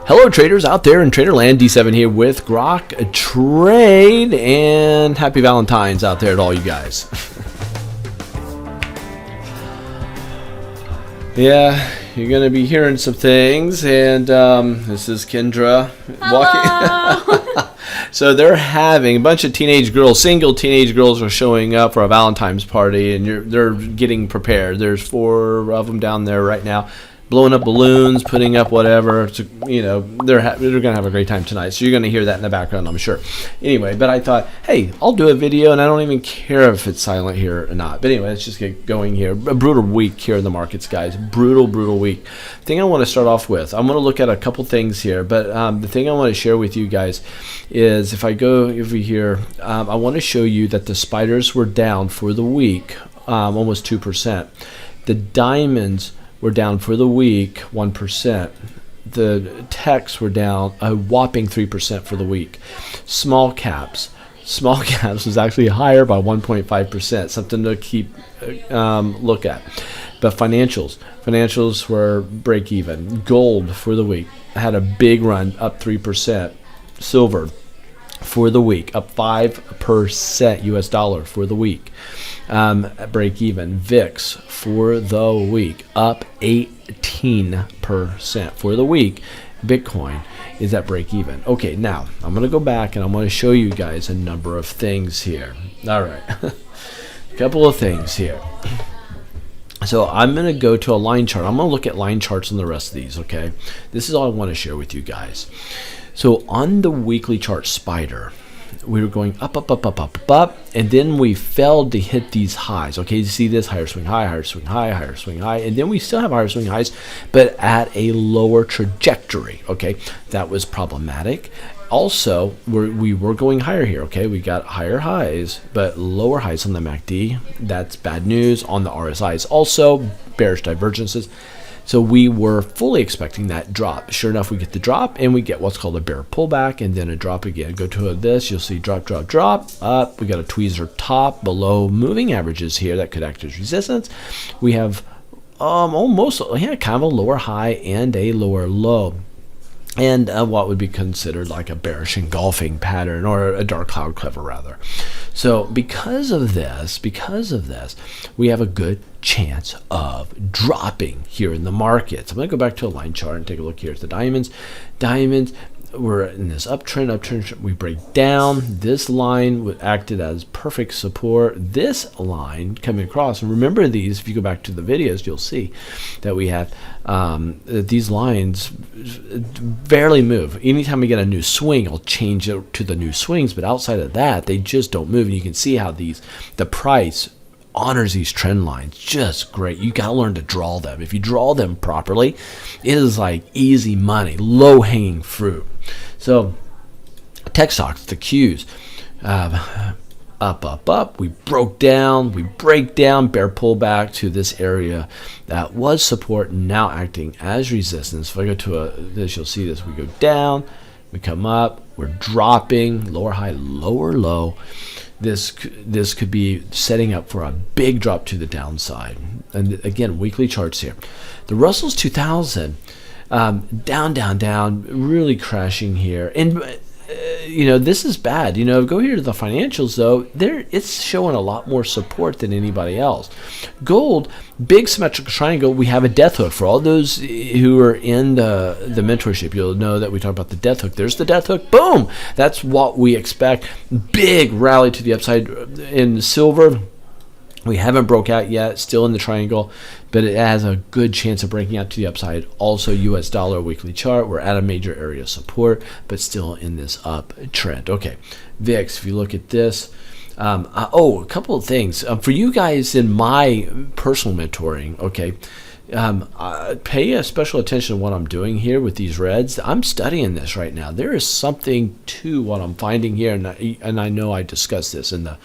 Hello traders out there in Traderland, D7 here with Grok Trade, and happy Valentine's out there to all you guys. Yeah, you're going to be hearing some things, and this is Kendra walking. So they're having a bunch of teenage girls, single teenage girls are showing up for a Valentine's party, and they're getting prepared. There's 4 of them down there right now, blowing up balloons, putting up whatever. So, you know, they're going to have a great time tonight. So you're going to hear that in the background, I'm sure. Anyway, but I thought, hey, I'll do a video, and I don't even care if it's silent here or not. But anyway, let's just get going here. A brutal week here in the markets, guys. Brutal week. Thing I want to start off with, I'm going to look at a couple things here. But the thing I want to share with you guys is if I go over here, I want to show you that the spiders were down for the week, almost 2%. The diamonds were down for the week 1%. The techs were down a whopping 3% for the week. Small caps was actually higher by 1.5%. Something to keep look at. But financials were break even. Gold for the week had a big run, up 3%. Silver for the week up 5% US dollar for the week. Break even. VIX for the week up 18% for the week. Bitcoin is at break even. Okay, now I'm going to go back and I'm going to show you guys a number of things here. All right, a couple of things here. So I'm going to go to a line chart. I'm going to look at line charts on the rest of these. Okay, this is all I want to share with you guys. So on the weekly chart spider, we were going up, and then we failed to hit these highs. Okay, you see this higher swing high, higher swing high, higher swing high, and then we still have higher swing highs, but at a lower trajectory. Okay, that was problematic. Also, we were going higher here. Okay, we got higher highs, but lower highs on the MACD. That's bad news. On the RSIs, also bearish divergences. So we were fully expecting that drop. Sure enough, we get the drop, and we get what's called a bear pullback, and then a drop again. Go to this, you'll see drop, up. We got a tweezer top below moving averages here that could act as resistance. We have almost kind of a lower high and a lower low. And what would be considered like a bearish engulfing pattern, or a dark cloud cover rather. So because of this, we have a good chance of dropping here in the markets. I'm going to go back to a line chart and take a look here at the diamonds. Diamonds were in this uptrend. We break down. This line acted as perfect support. This line coming across, and remember these, if you go back to the videos, you'll see that we have these lines barely move. Anytime we get a new swing, I'll change it to the new swings, but outside of that, they just don't move. And you can see how the price honors these trend lines just great. You got to learn to draw them. If you draw them properly, it is like easy money, low-hanging fruit. So tech stocks, the Qs, up. We broke down, we break down, bear pullback to this area that was support, now acting as resistance. If I go to this, you'll see this. We go down, we come up, we're dropping, lower high, lower low. This could be setting up for a big drop to the downside. And again, weekly charts here. The Russell's 2000, down, really crashing here. And this is bad. Go here to the financials though. It's showing a lot more support than anybody else. Gold, big symmetrical triangle. We have a death hook. For all those who are in the mentorship, you'll know that we talk about the death hook. There's the death hook. Boom. That's what we expect. Big rally to the upside in silver. We haven't broke out yet, still in the triangle, but it has a good chance of breaking out to the upside. Also, US dollar weekly chart, we're at a major area of support, but still in this uptrend. Okay, VIX, if you look at this, a couple of things. For you guys in my personal mentoring, okay, pay a special attention to what I'm doing here with these reds. I'm studying this right now. There is something to what I'm finding here, and I know I discussed this in the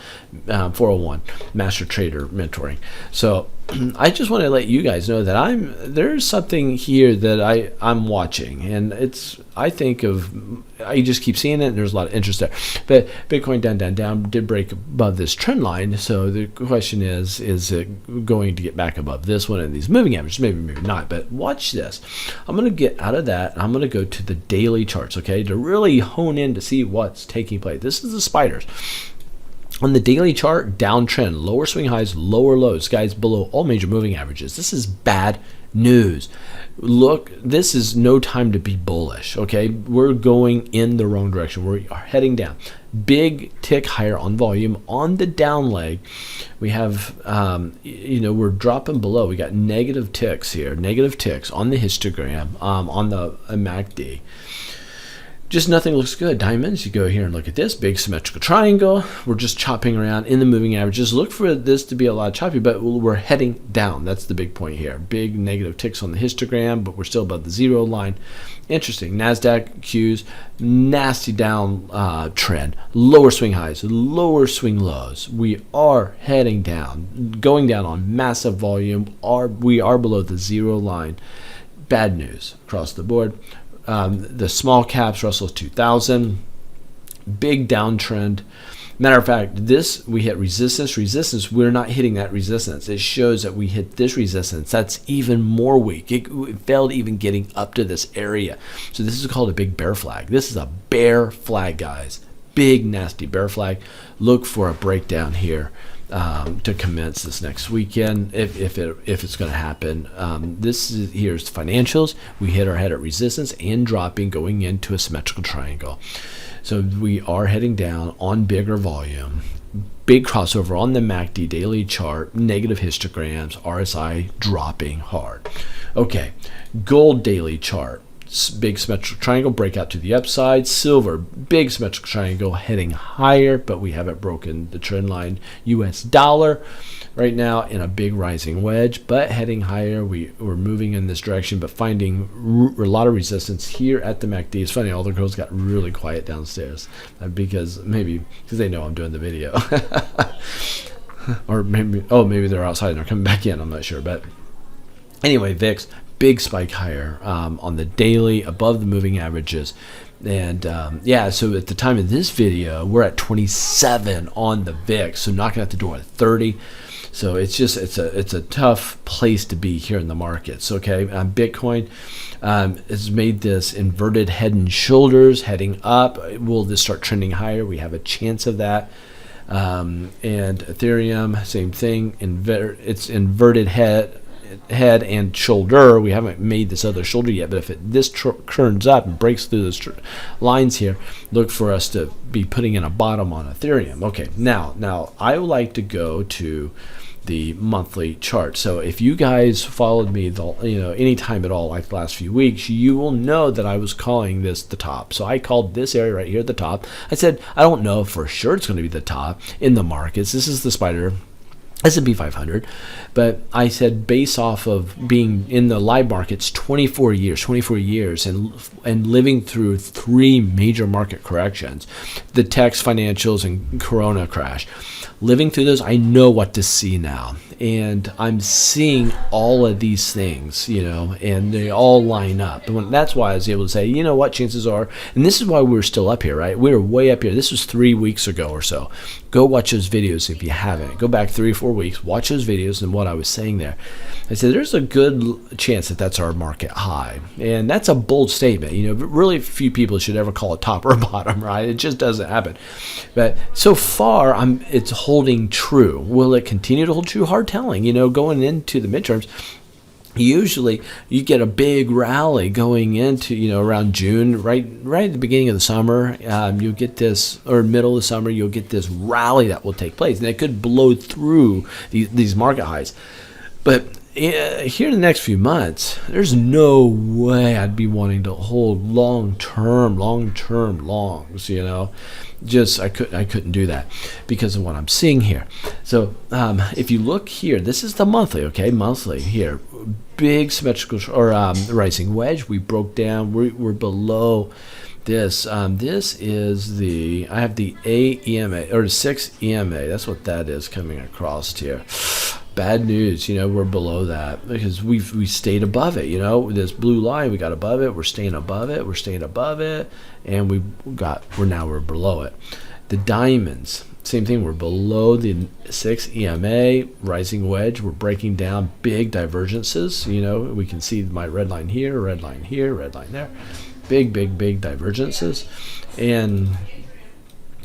401 Master Trader Mentoring. So I just want to let you guys know that there's something here that I'm watching, and I just keep seeing it, and there's a lot of interest there. But Bitcoin down did break above this trend line, so the question is it going to get back above this one and these moving averages? Maybe not, but watch this. I'm going to get out of that, and I'm going to go to the daily charts, okay, to really hone in to see what's taking place. This is the spiders. On the daily chart, downtrend, lower swing highs, lower lows, guys, below all major moving averages. This is bad news. Look, this is no time to be bullish, okay? We're going in the wrong direction. We are heading down. Big tick higher on volume. On the down leg, we have, we're dropping below. We got negative ticks here, negative ticks on the histogram, on the MACD. Just nothing looks good. Diamonds, you go here and look at this big symmetrical triangle. We're just chopping around in the moving averages. Look for this to be a lot choppy, but we're heading down. That's the big point here. Big negative ticks on the histogram, but we're still above the zero line. Interesting. NASDAQ Qs, nasty down trend. Lower swing highs, lower swing lows. We are heading down, going down on massive volume. We are below the zero line. Bad news across the board. The small caps, Russell 2000, big downtrend. Matter of fact, we hit resistance. We're not hitting that resistance. It shows that we hit this resistance. That's even more weak. It failed even getting up to this area. So this is called a big bear flag. This is a bear flag, guys. Big, nasty bear flag. Look for a breakdown here to commence this next weekend, if it's going to happen. Here's financials. We hit our head at resistance and dropping, going into a symmetrical triangle. So we are heading down on bigger volume. Big crossover on the MACD daily chart, negative histograms, RSI dropping hard. Okay, gold daily chart. Big symmetrical triangle, breakout to the upside. Silver, big symmetrical triangle heading higher, but we haven't broken the trend line. US dollar right now in a big rising wedge, but heading higher. We're moving in this direction, but finding a lot of resistance here at the MACD. It's funny, all the girls got really quiet downstairs because they know I'm doing the video. Or maybe they're outside and they're coming back in. I'm not sure, but anyway, VIX. Big spike higher on the daily, above the moving averages. And so at the time of this video, we're at 27 on the VIX, so knocking at the door at 30. So it's a tough place to be here in the markets. Okay, Bitcoin has made this inverted head and shoulders heading up. Will this start trending higher? We have a chance of that. And Ethereum, same thing. It's inverted head and shoulder. We haven't made this other shoulder yet, but if this turns up and breaks through those lines here, look for us to be putting in a bottom on Ethereum. Okay, now I would like to go to the monthly chart. So if you guys followed me any time at all like the last few weeks, you will know that I was calling this the top. So I called this area right here the top. I said I don't know for sure it's going to be the top in the markets. This is the spider S&P 500, but I said based off of being in the live markets 24 years and living through 3 major market corrections, the techs, financials, and Corona crash. Living through those, I know what to see now. And I'm seeing all of these things, and they all line up. And that's why I was able to say, you know what, chances are, and this is why we're still up here, right? We're way up here. This was 3 weeks ago or so. Go watch those videos if you haven't. Go back 3 or 4 weeks, watch those videos and what I was saying there. I said there's a good chance that that's our market high. And that's a bold statement. Really few people should ever call it top or bottom, right? It just doesn't happen. But so far, it's holding true. Will it continue to hold true? Hard telling. Going into the midterms, usually you get a big rally going into around June, right at the beginning of the summer. You'll get this, or middle of the summer, you'll get this rally that will take place, and it could blow through these market highs. But here in the next few months, there's no way I'd be wanting to hold long-term longs. I couldn't do that because of what I'm seeing here. So if you look here, this is the monthly. Okay, monthly here, big symmetrical or rising wedge. We broke down. We're below this. This is I have the 8 EMA or 6 EMA. That's what that is coming across here. bad news. We're below that because we stayed above it. This blue line, we got above it. We're staying above it. We're staying above it, and we're below it. The diamonds, same thing. We're below the 6 EMA rising wedge. We're breaking down big divergences. We can see my red line here, red line here, red line there. Big divergences. And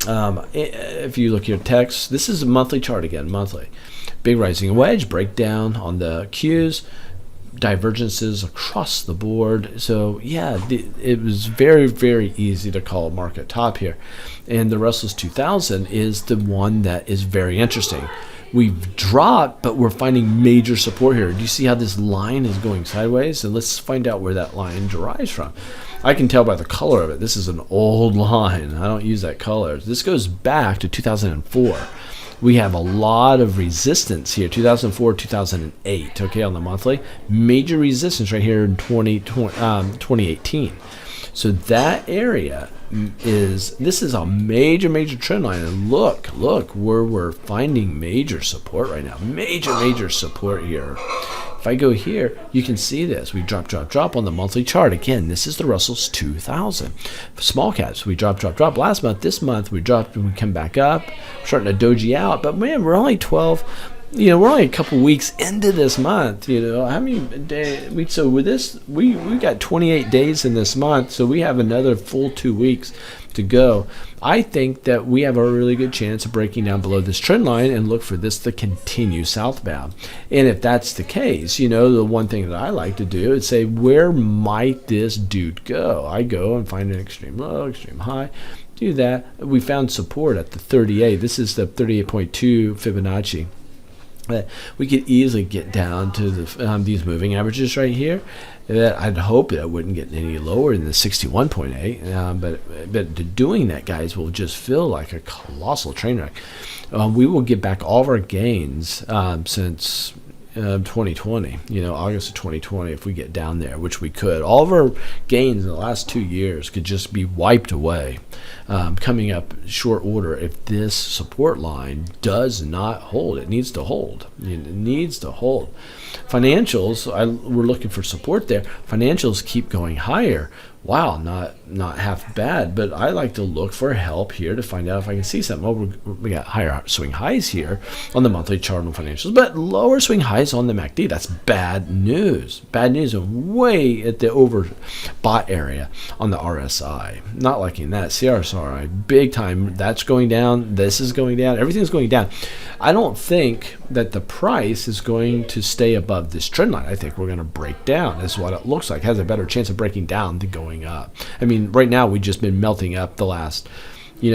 if you look at your text, this is a monthly chart again, monthly. Big rising wedge, breakdown on the Qs, divergences across the board. So yeah, it was very, very easy to call a market top here. And the Russell's 2000 is the one that is very interesting. We've dropped, but we're finding major support here. Do you see how this line is going sideways? And let's find out where that line derives from. I can tell by the color of it. This is an old line. I don't use that color. This goes back to 2004. We have a lot of resistance here, 2004, 2008, okay, on the monthly. Major resistance right here in 2018. So that area this is a major trend line. And look where we're finding major support right now. Major support here. If I go here, you can see this. We drop on the monthly chart. Again, this is the Russell's 2000. Small caps, we drop last month. This month, we dropped and we come back up. We're starting to doji out. But man, we're only 12. We're only a couple weeks into this month. How many days? So with this, we got 28 days in this month. So we have another full 2 weeks to go. I think that we have a really good chance of breaking down below this trend line and look for this to continue southbound. And if that's the case, the one thing that I like to do is say, where might this dude go? I go and find an extreme low, extreme high. Do that. We found support at the 38. This is the 38.2 Fibonacci. We could easily get down to these moving averages right here. I'd hope that it wouldn't get any lower than the 61.8. But doing that, guys, will just feel like a colossal train wreck. We will get back all of our gains since 2020, August of 2020, if we get down there, which we could. All of our gains in the last 2 years could just be wiped away coming up short order if this support line does not hold. It needs to hold. It needs to hold. Financials, we're looking for support there. Financials keep going higher. Wow, not half bad, but I like to look for help here to find out if I can see something. Oh, we got higher swing highs here on the monthly chart on financials, but lower swing highs on the MACD. That's bad news. Bad news, and way at the overbought area on the RSI. Not liking that. CRSI, big time. That's going down. This is going down. Everything's going down. I don't think that the price is going to stay above this trend line. I think we're going to break down. That's what it looks like. It has a better chance of breaking down than going up. I mean, right now we've just been melting up the last,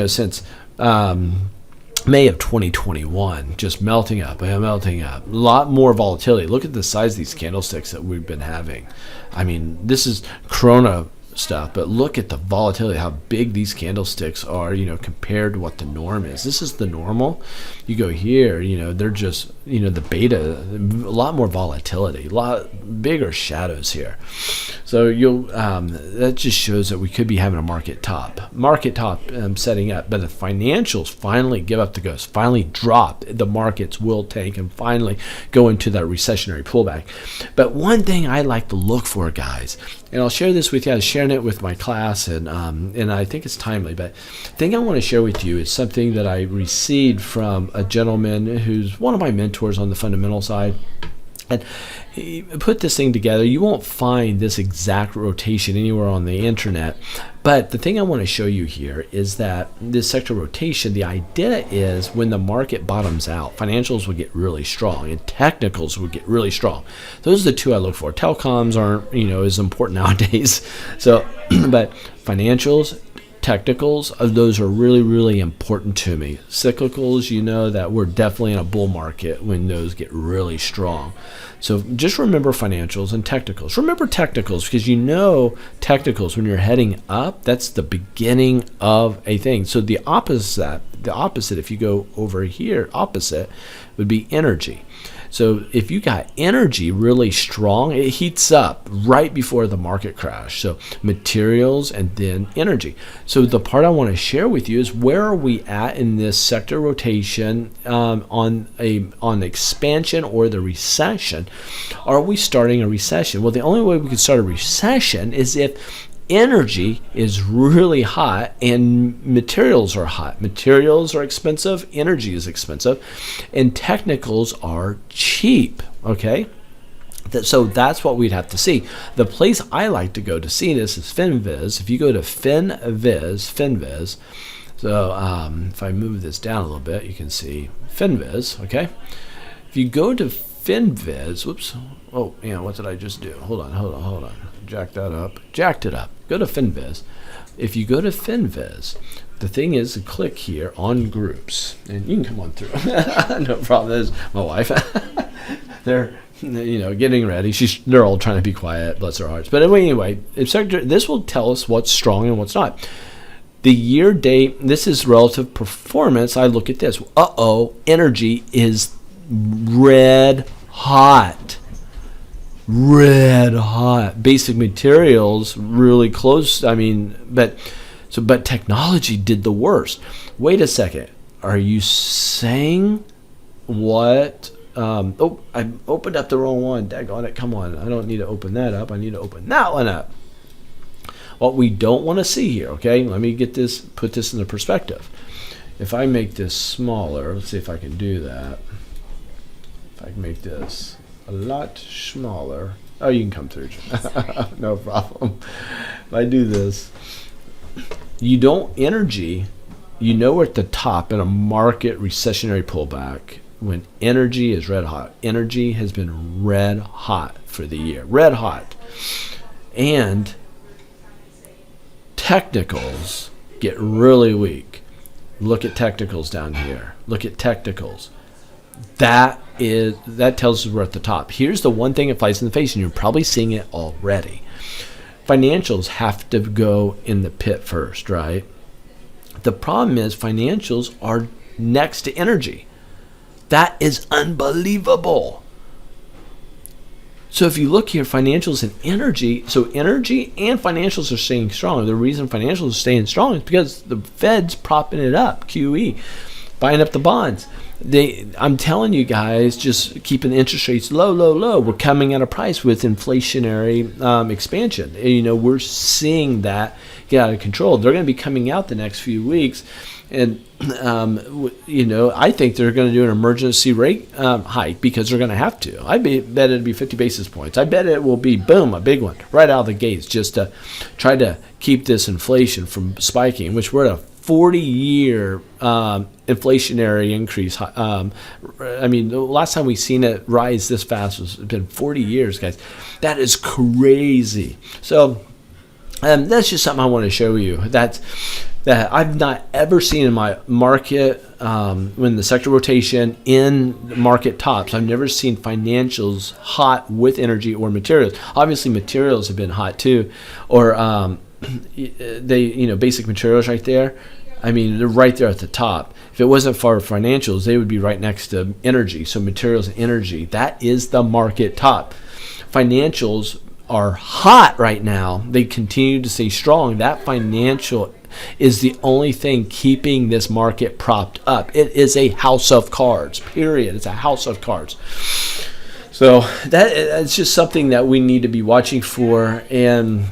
since May of 2021, just melting up. A lot more volatility. Look at the size of these candlesticks that we've been having. I mean, this is Corona stuff, but look at the volatility, how big these candlesticks are, compared to what the norm is. This is the normal. You go here, they're just, the beta, a lot more volatility, a lot bigger shadows here. So that just shows that we could be having a market top setting up, but the financials finally give up the ghost, finally drop. The markets will tank and finally go into that recessionary pullback. But one thing I like to look for, guys, and I'll share this with you. I was sharing it with my class, and I think it's timely. But the thing I want to share with you is something that I received from a gentleman who's one of my mentors on the fundamental side. And he put this thing together. You won't find this exact rotation anywhere on the internet. But the thing I want to show you here is that this sector rotation, the idea is when the market bottoms out, financials will get really strong and technicals will get really strong. Those are the two I look for. Telecoms aren't, as important nowadays. So, but financials, technicals, those are really, really important to me. Cyclicals, that we're definitely in a bull market when those get really strong. So just remember financials and technicals. Remember technicals, because technicals, when you're heading up, that's the beginning of a thing. So the opposite, if you go over here, opposite would be energy. So if you got energy really strong, it heats up right before the market crash. So materials and then energy. So the part I want to share with you is where are we at in this sector rotation on expansion or the recession? Are we starting a recession? Well, the only way we can start a recession is if energy is really hot and materials are hot. Materials are expensive, energy is expensive, and technicals are cheap, okay? So that's what we'd have to see. The place I like to go to see this is fin-viz. If you go to fin-viz, so if I move this down a little bit, you can see fin-viz, okay? If you go to fin-viz, whoops, oh, yeah, what did I just do? Hold on. Jacked it up. Go to fin-viz. If you go to fin-viz, the thing is to click here on groups, and you can come on through. No problem. There's my wife. They're getting ready. They're all trying to be quiet, bless their hearts. But anyway, this will tell us what's strong and what's not. The year date, this is relative performance. I look at this. Energy is red hot. Basic materials really close. But technology did the worst. Wait a second. Are you saying what? I opened up the wrong one. Daggone it. Come on. I don't need to open that up. I need to open that one up. What we don't want to see here, okay? Let me put this into perspective. If I make this smaller, let's see if I can do that. If I can make this a lot smaller. Oh, you can come through. No problem. If I do this, energy, we're at the top in a market recessionary pullback when energy is red hot. Energy has been red hot for the year. Red hot. And technicals get really weak. Look at technicals down here. Look at technicals. That tells us we're at the top. Here's the one thing that flies in the face, and you're probably seeing it already. Financials have to go in the pit first, right? The problem is financials are next to energy. That is unbelievable. So if you look here, financials and energy, so energy and financials are staying strong. The reason financials are staying strong is because the Fed's propping it up, QE, buying up the bonds. I'm telling you guys, just keeping the interest rates low. We're coming at a price with inflationary expansion. We're seeing that get out of control. They're going to be coming out the next few weeks. And, I think they're going to do an emergency rate hike because they're going to have to. I bet it'll be 50 basis points. I bet it will be, boom, a big one right out of the gates just to try to keep this inflation from spiking, which we're at a 40-year inflationary increase. The last time we've seen it rise this fast has been 40 years, guys. That is crazy. So that's just something I want to show you. That I've not ever seen in my market when the sector rotation in market tops. I've never seen financials hot with energy or materials. Obviously, materials have been hot too, or basic materials right there. They're right there at the top. If it wasn't for financials, they would be right next to energy. So materials and energy, that is the market top. Financials are hot right now. They continue to stay strong. That financial is the only thing keeping this market propped up. It is a house of cards, period. It's a house of cards. So it's just something that we need to be watching for. And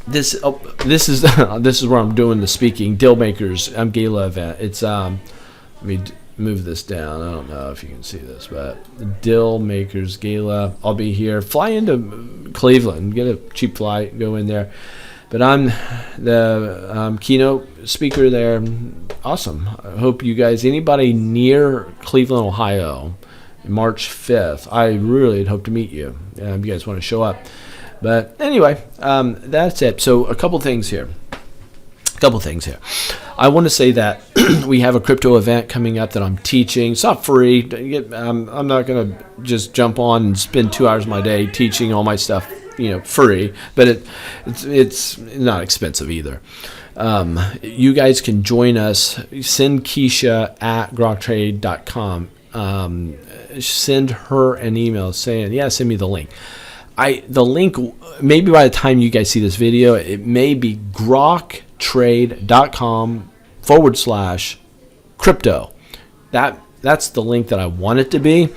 this is where I'm doing the speaking. Deal Makers Gala event. It's let me move this down. I don't know if you can see this, but Deal Makers Gala. I'll be here. Fly into Cleveland. Get a cheap flight. Go in there. But I'm the keynote speaker there. Awesome. I hope you guys, anybody near Cleveland, Ohio, March 5th, I really hope to meet you. If you guys want to show up. But anyway, that's it. So a couple things here. I want to say that we have a crypto event coming up that I'm teaching. It's not free. I'm not going to just jump on and spend 2 hours of my day teaching all my stuff, free. But it's not expensive either. You guys can join us. Send Keisha at groktrade.com. send her an email saying, yeah, send me the link. The link, maybe by the time you guys see this video, it may be groktrade.com/crypto. That's the link that I want it to be.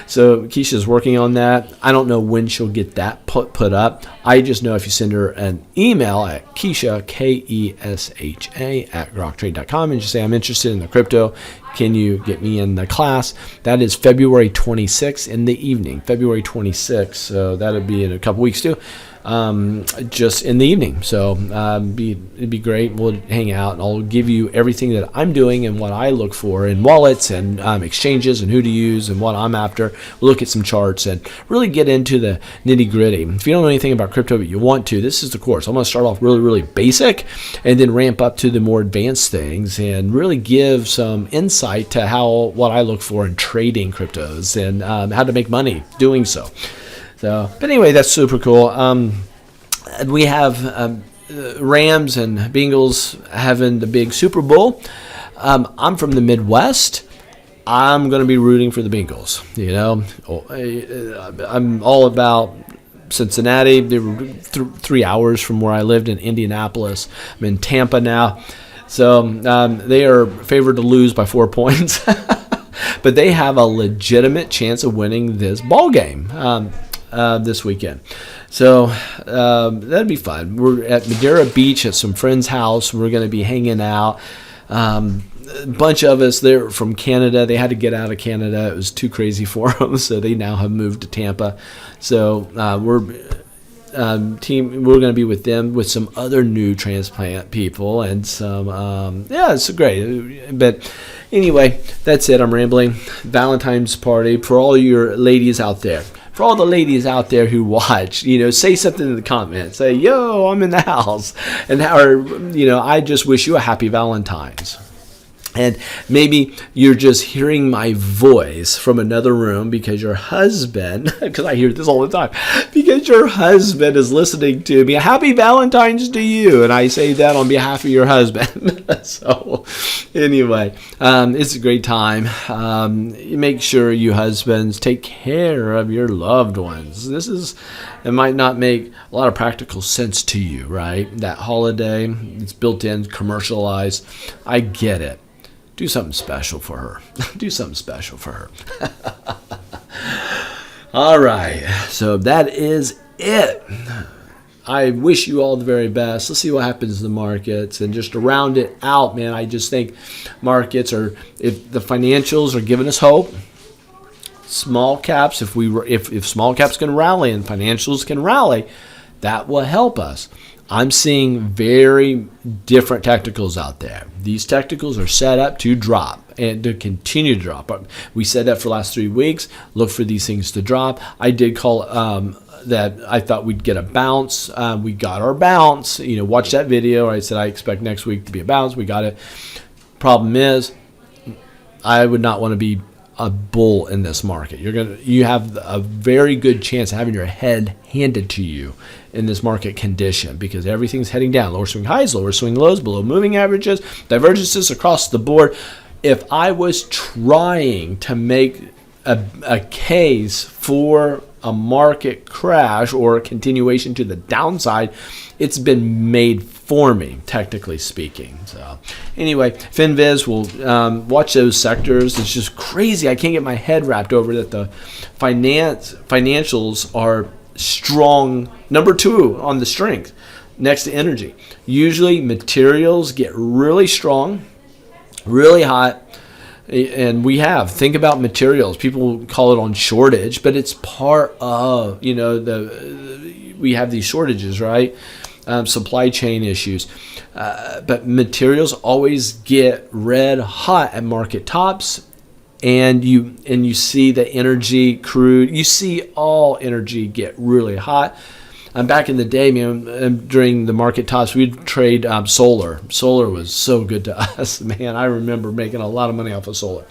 So Keisha's working on that. I don't know when she'll get that put up. I just know if you send her an email at Keisha, Kesha, at groktrade.com, and just say, I'm interested in the crypto. Can you get me in the class? That is February 26th in the evening. February 26th. So that'll be in a couple weeks too. Just in the evening. So it'd be great. We'll hang out and I'll give you everything that I'm doing and what I look for in wallets and exchanges and who to use and what I'm after. We'll look at some charts and really get into the nitty gritty. If you don't know anything about crypto but you want to, this is the course. I'm going to start off really, really basic and then ramp up to the more advanced things and really give some insight to what I look for in trading cryptos and how to make money doing so. So, but anyway, that's super cool. We have Rams and Bengals having the big Super Bowl. I'm from the Midwest. I'm going to be rooting for the Bengals. You know, I'm all about Cincinnati. They were 3 hours from where I lived in Indianapolis. I'm in Tampa now. So they are favored to lose by 4 points. But they have a legitimate chance of winning this ball game. This weekend. So that'd be fun. We're at Madeira Beach at some friend's house. We're going to be hanging out. A bunch of us, they're from Canada. They had to get out of Canada. It was too crazy for them, so they now have moved to Tampa. So we're going to be with them with some other new transplant people and some it's great. But anyway, that's it. I'm rambling. Valentine's party for all your ladies out there. For all the ladies out there who watch, say something in the comments. Say, yo, I'm in the house. I just wish you a happy Valentine's. And maybe you're just hearing my voice from another room because your husband, because I hear this all the time, because your husband is listening to me. Happy Valentine's to you. And I say that on behalf of your husband. So anyway, it's a great time. Make sure you husbands take care of your loved ones. It might not make a lot of practical sense to you, right? That holiday, it's built in, commercialized. I get it. Do something special for her. Do something special for her. All right. So that is it. I wish you all the very best. Let's see what happens in the markets. And just to round it out, man, I just think markets if the financials are giving us hope, small caps, if small caps can rally and financials can rally, that will help us. I'm seeing very different technicals out there. These technicals are set up to drop and to continue to drop. We said that for the last 3 weeks. Look for these things to drop. I did call that I thought we'd get a bounce. We got our bounce. Watch that video. I said I expect next week to be a bounce. We got it. Problem is, I would not want to be a bull in this market. You have a very good chance of having your head handed to you in this market condition because everything's heading down. Lower swing highs, lower swing lows, below moving averages, divergences across the board. If I was trying to make a case for a market crash or a continuation to the downside, it's been made for me, technically speaking. So anyway, fin-viz, we'll watch those sectors. It's just crazy. I can't get my head wrapped over that the financials are strong, number 2 on the strength next to energy. Usually materials get really strong, really hot. And think about materials. People call it on shortage, but it's part of, we have these shortages, right? Supply chain issues. But materials always get red hot at market tops. And you see the energy, crude, you see all energy get really hot. Back in the day, man, during the market tops, we'd trade solar. Solar was so good to us, man. I remember making a lot of money off of solar.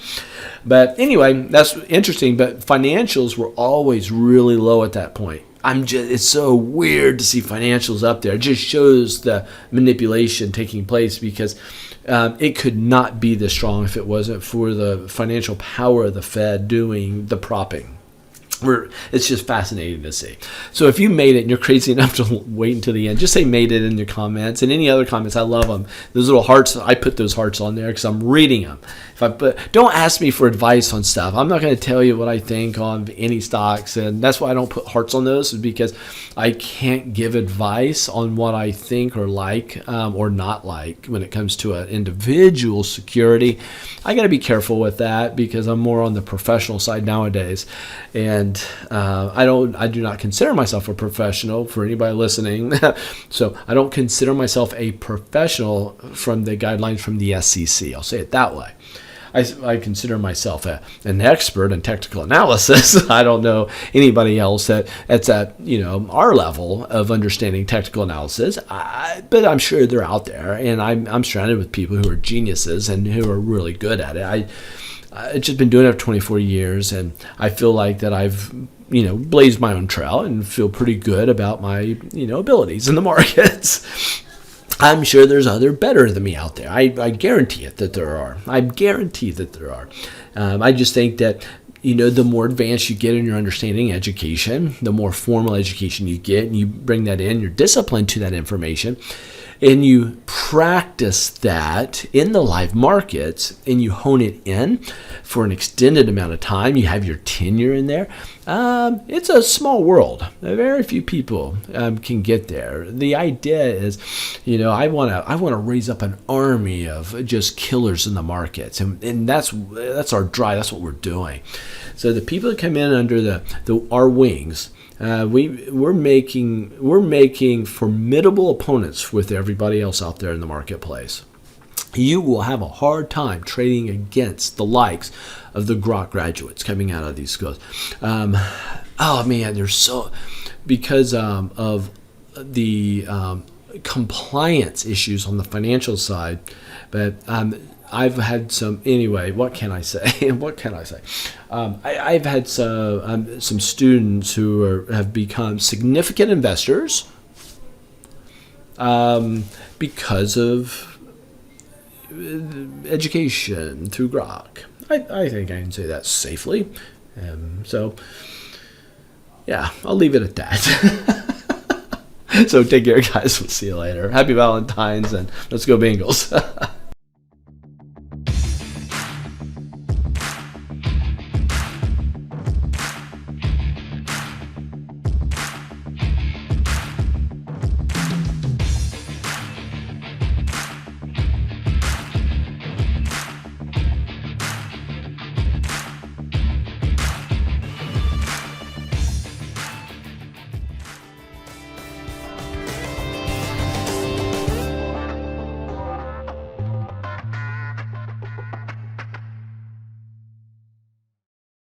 But anyway, that's interesting. But financials were always really low at that point. it's so weird to see financials up there. It just shows the manipulation taking place, because it could not be this strong if it wasn't for the financial power of the Fed doing the propping. It's just fascinating to see. So if you made it and you're crazy enough to wait until the end, just say made it in your comments, and any other comments. I love them. Those little hearts, I put those hearts on there because I'm reading them. Don't ask me for advice on stuff. I'm not going to tell you what I think on any stocks, and that's why I don't put hearts on those, is because I can't give advice on what I think or like or not like when it comes to an individual security. I got to be careful with that because I'm more on the professional side nowadays, and I do not consider myself a professional for anybody listening. So I don't consider myself a professional from the guidelines from the SEC. I'll say it that way. I consider myself an expert in technical analysis. I don't know anybody else that's at our level of understanding technical analysis, but I'm sure they're out there, and I'm surrounded with people who are geniuses and who are really good at it. I've just been doing it for 24 years, and I feel like that I've blazed my own trail and feel pretty good about my abilities in the markets. I'm sure there's other better than me out there. I guarantee it that there are. I guarantee that there are. I just think that the more advanced you get in your understanding education, the more formal education you get, and you bring that in, you're disciplined to that information, and you practice that in the live markets, and you hone it in for an extended amount of time. You have your tenure in there. It's a small world. Very few people can get there. The idea is, I want to raise up an army of just killers in the markets, and that's our drive. That's what we're doing. So the people that come in under our wings, we're making formidable opponents with everybody else out there in the marketplace. You will have a hard time trading against the likes of the Grok graduates coming out of these schools. They're so, because of the compliance issues on the financial side. But I've had some, anyway, what can I say? I've had some students who have become significant investors because of education through Grok. I think I can say that safely. So, yeah, I'll leave it at that. So take care, guys. We'll see you later. Happy Valentine's, and let's go Bengals.